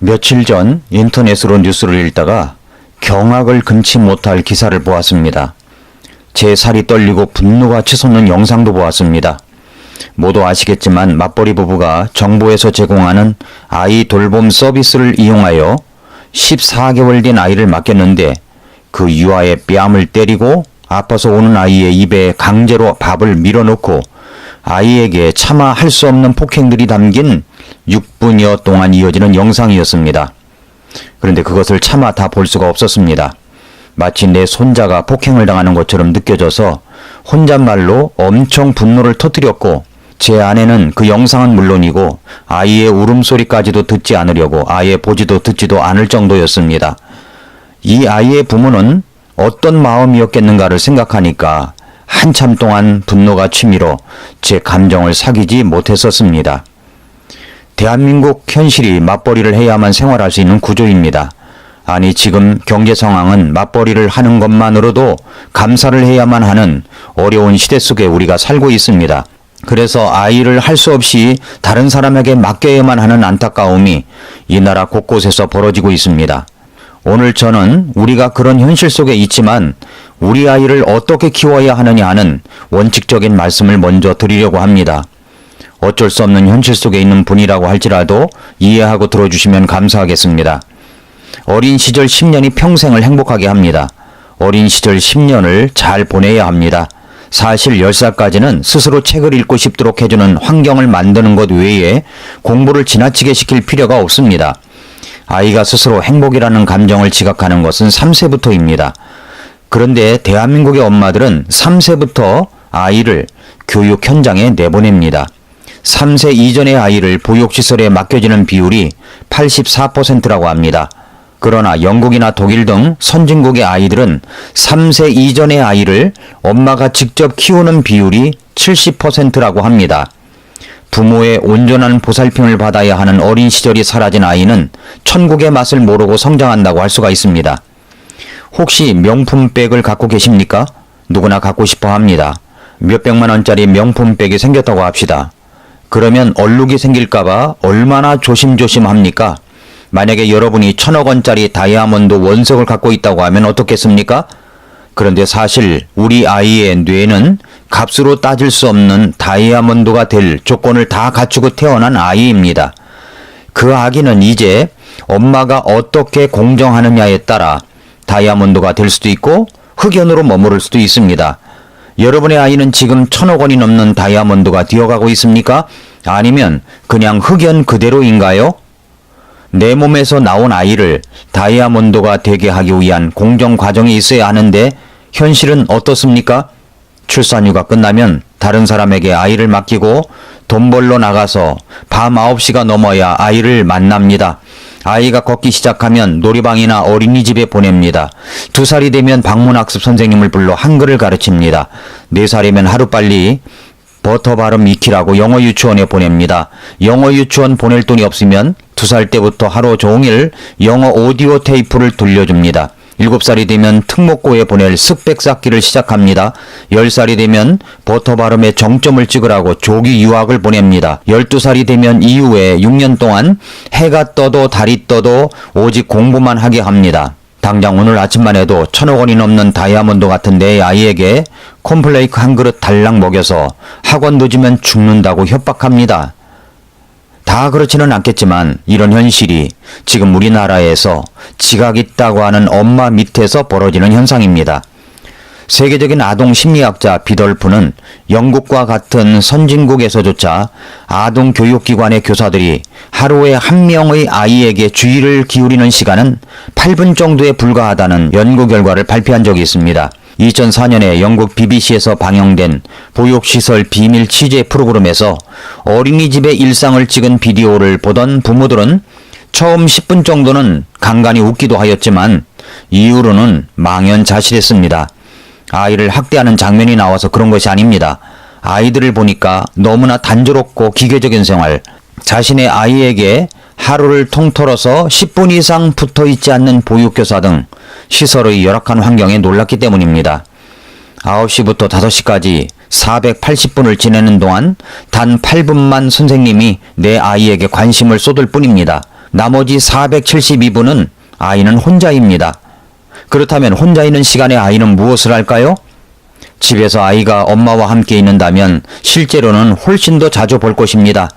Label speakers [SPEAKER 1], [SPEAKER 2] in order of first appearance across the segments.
[SPEAKER 1] 며칠 전 인터넷으로 뉴스를 읽다가 경악을 금치 못할 기사를 보았습니다. 제 살이 떨리고 분노가 치솟는 영상도 보았습니다. 모두 아시겠지만 맞벌이 부부가 정부에서 제공하는 아이 돌봄 서비스를 이용하여 14개월 된 아이를 맡겼는데 그 유아의 뺨을 때리고 아파서 우는 아이의 입에 강제로 밥을 밀어넣고 아이에게 차마 할 수 없는 폭행들이 담긴 6분여 동안 이어지는 영상이었습니다. 그런데 그것을 차마 다 볼 수가 없었습니다. 마치 내 손자가 폭행을 당하는 것처럼 느껴져서 혼잣말로 엄청 분노를 터뜨렸고 제 아내는 그 영상은 물론이고 아이의 울음소리까지도 듣지 않으려고 아예 보지도 듣지도 않을 정도였습니다. 이 아이의 부모는 어떤 마음이었겠는가를 생각하니까 한참 동안 분노가 치밀어 제 감정을 사귀지 못했었습니다. 대한민국 현실이 맞벌이를 해야만 생활할 수 있는 구조입니다. 아니 지금 경제 상황은 맞벌이를 하는 것만으로도 감사를 해야만 하는 어려운 시대 속에 우리가 살고 있습니다. 그래서 아이를 할 수 없이 다른 사람에게 맡겨야만 하는 안타까움이 이 나라 곳곳에서 벌어지고 있습니다. 오늘 저는 우리가 그런 현실 속에 있지만 우리 아이를 어떻게 키워야 하느냐 하는 원칙적인 말씀을 먼저 드리려고 합니다. 어쩔 수 없는 현실 속에 있는 분이라고 할지라도 이해하고 들어주시면 감사하겠습니다. 어린 시절 10년이 평생을 행복하게 합니다. 어린 시절 10년을 잘 보내야 합니다. 사실 10살까지는 스스로 책을 읽고 싶도록 해주는 환경을 만드는 것 외에 공부를 지나치게 시킬 필요가 없습니다. 아이가 스스로 행복이라는 감정을 지각하는 것은 3세부터입니다. 그런데 대한민국의 엄마들은 3세부터 아이를 교육 현장에 내보냅니다. 3세 이전의 아이를 보육시설에 맡겨지는 비율이 84%라고 합니다. 그러나 영국이나 독일 등 선진국의 아이들은 3세 이전의 아이를 엄마가 직접 키우는 비율이 70%라고 합니다. 부모의 온전한 보살핌을 받아야 하는 어린 시절이 사라진 아이는 천국의 맛을 모르고 성장한다고 할 수가 있습니다. 혹시 명품백을 갖고 계십니까? 누구나 갖고 싶어 합니다. 몇백만 원짜리 명품백이 생겼다고 합시다. 그러면 얼룩이 생길까봐 얼마나 조심조심 합니까? 만약에 여러분이 1000억 원짜리 다이아몬드 원석을 갖고 있다고 하면 어떻겠습니까? 그런데 사실 우리 아이의 뇌는 값으로 따질 수 없는 다이아몬드가 될 조건을 다 갖추고 태어난 아이입니다. 그 아기는 이제 엄마가 어떻게 공정하느냐에 따라 다이아몬드가 될 수도 있고 흑연으로 머무를 수도 있습니다. 여러분의 아이는 지금 1000억 원이 넘는 다이아몬드가 되어가고 있습니까? 아니면 그냥 흑연 그대로인가요? 내 몸에서 나온 아이를 다이아몬드가 되게 하기 위한 공정 과정이 있어야 하는데 현실은 어떻습니까? 출산휴가 끝나면 다른 사람에게 아이를 맡기고 돈 벌러 나가서 밤 9시가 넘어야 아이를 만납니다. 아이가 걷기 시작하면 놀이방이나 어린이집에 보냅니다. 2살이 되면 방문학습 선생님을 불러 한글을 가르칩니다. 4살이면 하루빨리 버터 발음 익히라고 영어 유치원에 보냅니다. 영어 유치원 보낼 돈이 없으면 2살 때부터 하루 종일 영어 오디오 테이프를 돌려줍니다. 7살이 되면 특목고에 보낼 습백 쌓기를 시작합니다. 10살이 되면 버터 발음에 정점을 찍으라고 조기 유학을 보냅니다. 12살이 되면 이후에 6년 동안 해가 떠도 달이 떠도 오직 공부만 하게 합니다. 당장 오늘 아침만 해도 1000억 원이 넘는 다이아몬드 같은 내 아이에게 콘플레이크 한 그릇 달랑 먹여서 학원 늦으면 죽는다고 협박합니다. 다 그렇지는 않겠지만 이런 현실이 지금 우리나라에서 지각 있다고 하는 엄마 밑에서 벌어지는 현상입니다. 세계적인 아동 심리학자 비덜프는 영국과 같은 선진국에서조차 아동 교육기관의 교사들이 하루에 한 명의 아이에게 주의를 기울이는 시간은 8분 정도에 불과하다는 연구 결과를 발표한 적이 있습니다. 2004년에 영국 BBC에서 방영된 보육시설 비밀 취재 프로그램에서 어린이집의 일상을 찍은 비디오를 보던 부모들은 처음 10분 정도는 간간히 웃기도 하였지만 이후로는 망연자실했습니다. 아이를 학대하는 장면이 나와서 그런 것이 아닙니다. 아이들을 보니까 너무나 단조롭고 기계적인 생활, 자신의 아이에게 하루를 통틀어서 10분 이상 붙어있지 않는 보육교사 등 시설의 열악한 환경에 놀랐기 때문입니다. 9시부터 5시까지 480분을 지내는 동안 단 8분만 선생님이 내 아이에게 관심을 쏟을 뿐입니다. 나머지 472분은 아이는 혼자입니다. 그렇다면 혼자 있는 시간에 아이는 무엇을 할까요? 집에서 아이가 엄마와 함께 있는다면 실제로는 훨씬 더 자주 볼 것입니다.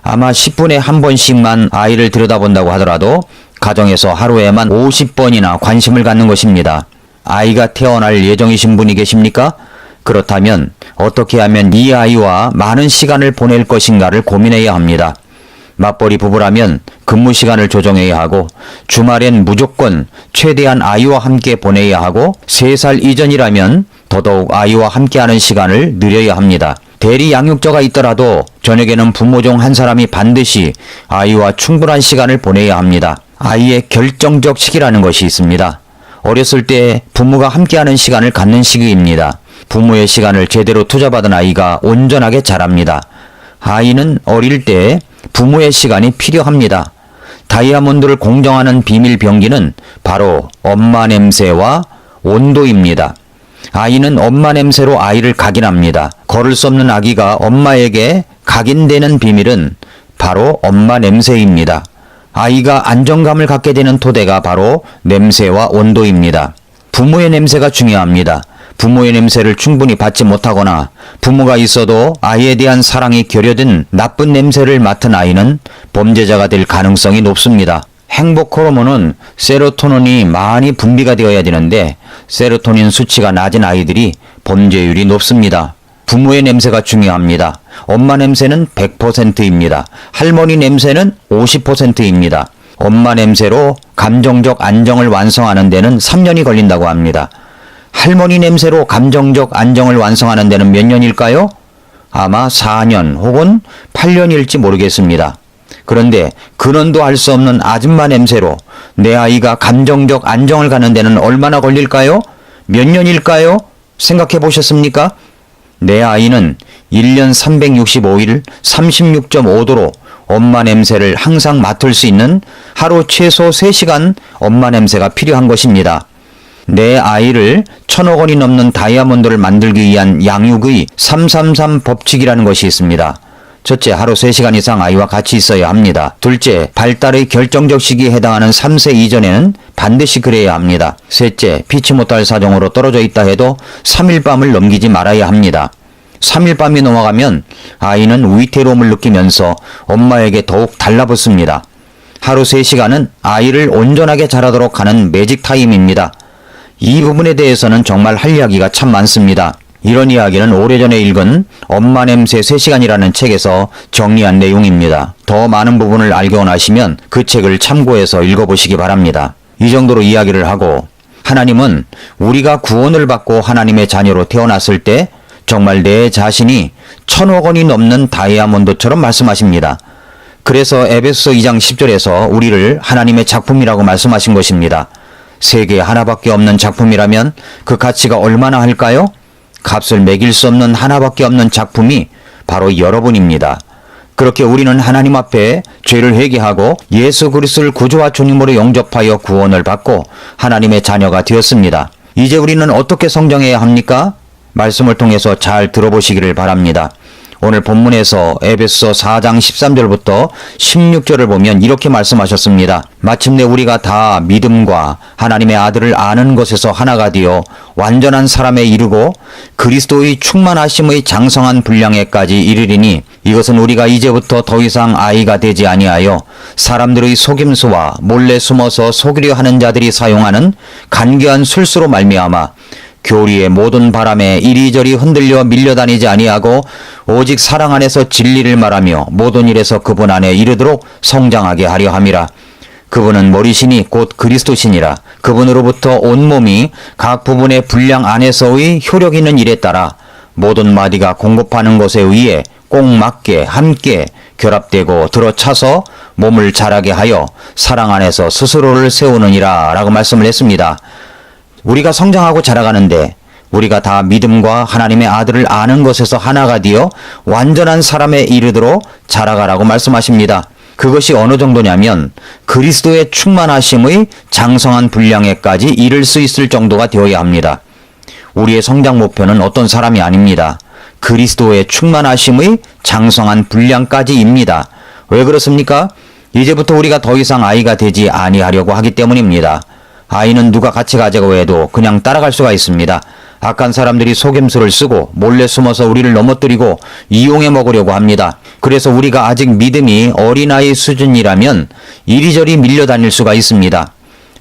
[SPEAKER 1] 아마 10분에 한 번씩만 아이를 들여다본다고 하더라도 가정에서 하루에만 50번이나 관심을 갖는 것입니다. 아이가 태어날 예정이신 분이 계십니까? 그렇다면 어떻게 하면 이 아이와 많은 시간을 보낼 것인가를 고민해야 합니다. 맞벌이 부부라면 근무 시간을 조정해야 하고 주말엔 무조건 최대한 아이와 함께 보내야 하고 3살 이전이라면 더더욱 아이와 함께하는 시간을 늘려야 합니다. 대리 양육자가 있더라도 저녁에는 부모 중 한 사람이 반드시 아이와 충분한 시간을 보내야 합니다. 아이의 결정적 시기라는 것이 있습니다. 어렸을 때 부모가 함께하는 시간을 갖는 시기입니다. 부모의 시간을 제대로 투자받은 아이가 온전하게 자랍니다. 아이는 어릴 때 부모의 시간이 필요합니다. 다이아몬드를 공정하는 비밀 병기는 바로 엄마 냄새와 온도입니다. 아이는 엄마 냄새로 아이를 각인합니다. 걸을 수 없는 아기가 엄마에게 각인되는 비밀은 바로 엄마 냄새입니다. 아이가 안정감을 갖게 되는 토대가 바로 냄새와 온도입니다. 부모의 냄새가 중요합니다. 부모의 냄새를 충분히 받지 못하거나 부모가 있어도 아이에 대한 사랑이 결여된 나쁜 냄새를 맡은 아이는 범죄자가 될 가능성이 높습니다. 행복 호르몬은 세로토닌이 많이 분비가 되어야 되는데 세로토닌 수치가 낮은 아이들이 범죄율이 높습니다. 부모의 냄새가 중요합니다. 엄마 냄새는 100%입니다. 할머니 냄새는 50%입니다. 엄마 냄새로 감정적 안정을 완성하는 데는 3년이 걸린다고 합니다. 할머니 냄새로 감정적 안정을 완성하는 데는 몇 년일까요? 아마 4년 혹은 8년일지 모르겠습니다. 그런데 근원도 알 수 없는 아줌마 냄새로 내 아이가 감정적 안정을 갖는 데는 얼마나 걸릴까요? 몇 년일까요? 생각해 보셨습니까? 내 아이는 1년 365일 36.5도로 엄마 냄새를 항상 맡을 수 있는 하루 최소 3시간 엄마 냄새가 필요한 것입니다. 내 아이를 1,000억 원이 넘는 다이아몬드를 만들기 위한 양육의 333 법칙이라는 것이 있습니다. 첫째, 하루 3시간 이상 아이와 같이 있어야 합니다. 둘째, 발달의 결정적 시기에 해당하는 3세 이전에는 반드시 그래야 합니다. 셋째, 피치 못할 사정으로 떨어져 있다 해도 3일 밤을 넘기지 말아야 합니다. 3일 밤이 넘어가면 아이는 위태로움을 느끼면서 엄마에게 더욱 달라붙습니다. 하루 3시간은 아이를 온전하게 자라도록 하는 매직 타임입니다. 이 부분에 대해서는 정말 할 이야기가 참 많습니다. 이런 이야기는 오래전에 읽은 엄마 냄새 3시간이라는 책에서 정리한 내용입니다. 더 많은 부분을 알기 원하시면 그 책을 참고해서 읽어보시기 바랍니다. 이 정도로 이야기를 하고 하나님은 우리가 구원을 받고 하나님의 자녀로 태어났을 때 정말 내 자신이 1,000억 원이 넘는 다이아몬드처럼 말씀하십니다. 그래서 에베소 2장 10절에서 우리를 하나님의 작품이라고 말씀하신 것입니다. 세계에 하나밖에 없는 작품이라면 그 가치가 얼마나 할까요? 값을 매길 수 없는 하나밖에 없는 작품이 바로 여러분입니다. 그렇게 우리는 하나님 앞에 죄를 회개하고 예수 그리스도를 구주와 주님으로 영접하여 구원을 받고 하나님의 자녀가 되었습니다. 이제 우리는 어떻게 성장해야 합니까? 말씀을 통해서 잘 들어보시기를 바랍니다. 오늘 본문에서 에베소 4장 13절부터 16절을 보면 이렇게 말씀하셨습니다. 마침내 우리가 다 믿음과 하나님의 아들을 아는 것에서 하나가 되어 완전한 사람에 이르고 그리스도의 충만하심의 장성한 분량에까지 이르리니 이것은 우리가 이제부터 더 이상 아이가 되지 아니하여 사람들의 속임수와 몰래 숨어서 속이려 하는 자들이 사용하는 간교한 술수로 말미암아 교리의 모든 바람에 이리저리 흔들려 밀려다니지 아니하고 오직 사랑 안에서 진리를 말하며 모든 일에서 그분 안에 이르도록 성장하게 하려 함이라. 그분은 머리시니 곧 그리스도시니라. 그분으로부터 온몸이 각 부분의 분량 안에서의 효력 있는 일에 따라 모든 마디가 공급하는 것에 의해 꼭 맞게 함께 결합되고 들어차서 몸을 자라게 하여 사랑 안에서 스스로를 세우느니라 라고 말씀을 했습니다. 우리가 성장하고 자라가는데 우리가 다 믿음과 하나님의 아들을 아는 것에서 하나가 되어 완전한 사람에 이르도록 자라가라고 말씀하십니다. 그것이 어느 정도냐면 그리스도의 충만하심의 장성한 분량에까지 이를 수 있을 정도가 되어야 합니다. 우리의 성장 목표는 어떤 사람이 아닙니다. 그리스도의 충만하심의 장성한 분량까지입니다. 왜 그렇습니까? 이제부터 우리가 더 이상 아이가 되지 아니하려고 하기 때문입니다. 아이는 누가 같이 가자고 해도 그냥 따라갈 수가 있습니다. 악한 사람들이 속임수를 쓰고 몰래 숨어서 우리를 넘어뜨리고 이용해 먹으려고 합니다. 그래서 우리가 아직 믿음이 어린아이 수준이라면 이리저리 밀려다닐 수가 있습니다.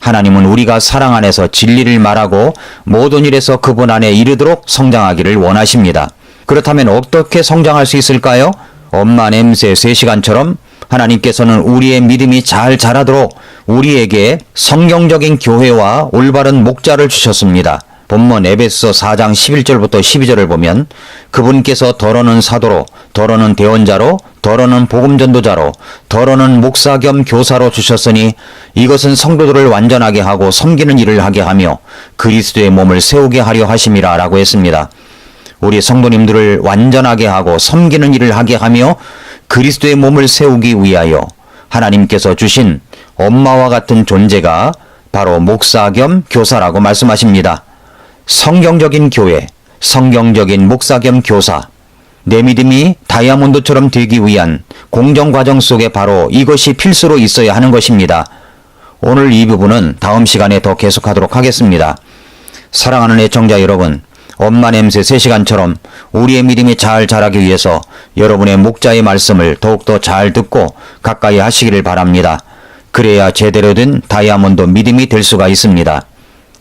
[SPEAKER 1] 하나님은 우리가 사랑 안에서 진리를 말하고 모든 일에서 그분 안에 이르도록 성장하기를 원하십니다. 그렇다면 어떻게 성장할 수 있을까요? 엄마 냄새 3시간처럼 하나님께서는 우리의 믿음이 잘 자라도록 우리에게 성경적인 교회와 올바른 목자를 주셨습니다. 본문 에베소 4장 11절부터 12절을 보면 그분께서 더러는 사도로, 더러는 대언자로, 더러는 복음전도자로, 더러는 목사 겸 교사로 주셨으니 이것은 성도들을 완전하게 하고 섬기는 일을 하게 하며 그리스도의 몸을 세우게 하려 하심이라 라고 했습니다. 우리 성도님들을 완전하게 하고 섬기는 일을 하게 하며 그리스도의 몸을 세우기 위하여 하나님께서 주신 엄마와 같은 존재가 바로 목사 겸 교사라고 말씀하십니다. 성경적인 교회, 성경적인 목사 겸 교사, 내 믿음이 다이아몬드처럼 되기 위한 공정 과정 속에 바로 이것이 필수로 있어야 하는 것입니다. 오늘 이 부분은 다음 시간에 더 계속하도록 하겠습니다. 사랑하는 애청자 여러분, 엄마 냄새 3시간처럼 우리의 믿음이 잘 자라기 위해서 여러분의 목자의 말씀을 더욱더 잘 듣고 가까이 하시기를 바랍니다. 그래야 제대로 된 다이아몬드 믿음이 될 수가 있습니다.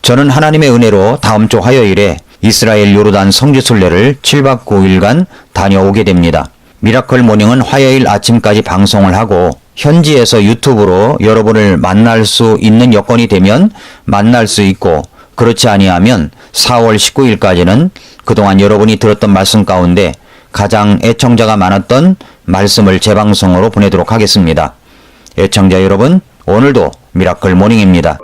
[SPEAKER 1] 저는 하나님의 은혜로 다음 주 화요일에 이스라엘 요르단 성지순례를 7박 9일간 다녀오게 됩니다. 미라클 모닝은 화요일 아침까지 방송을 하고 현지에서 유튜브로 여러분을 만날 수 있는 여건이 되면 만날 수 있고 그렇지 아니하면 4월 19일까지는 그동안 여러분이 들었던 말씀 가운데 가장 애청자가 많았던 말씀을 재방송으로 보내도록 하겠습니다. 애청자 여러분, 오늘도 미라클 모닝입니다.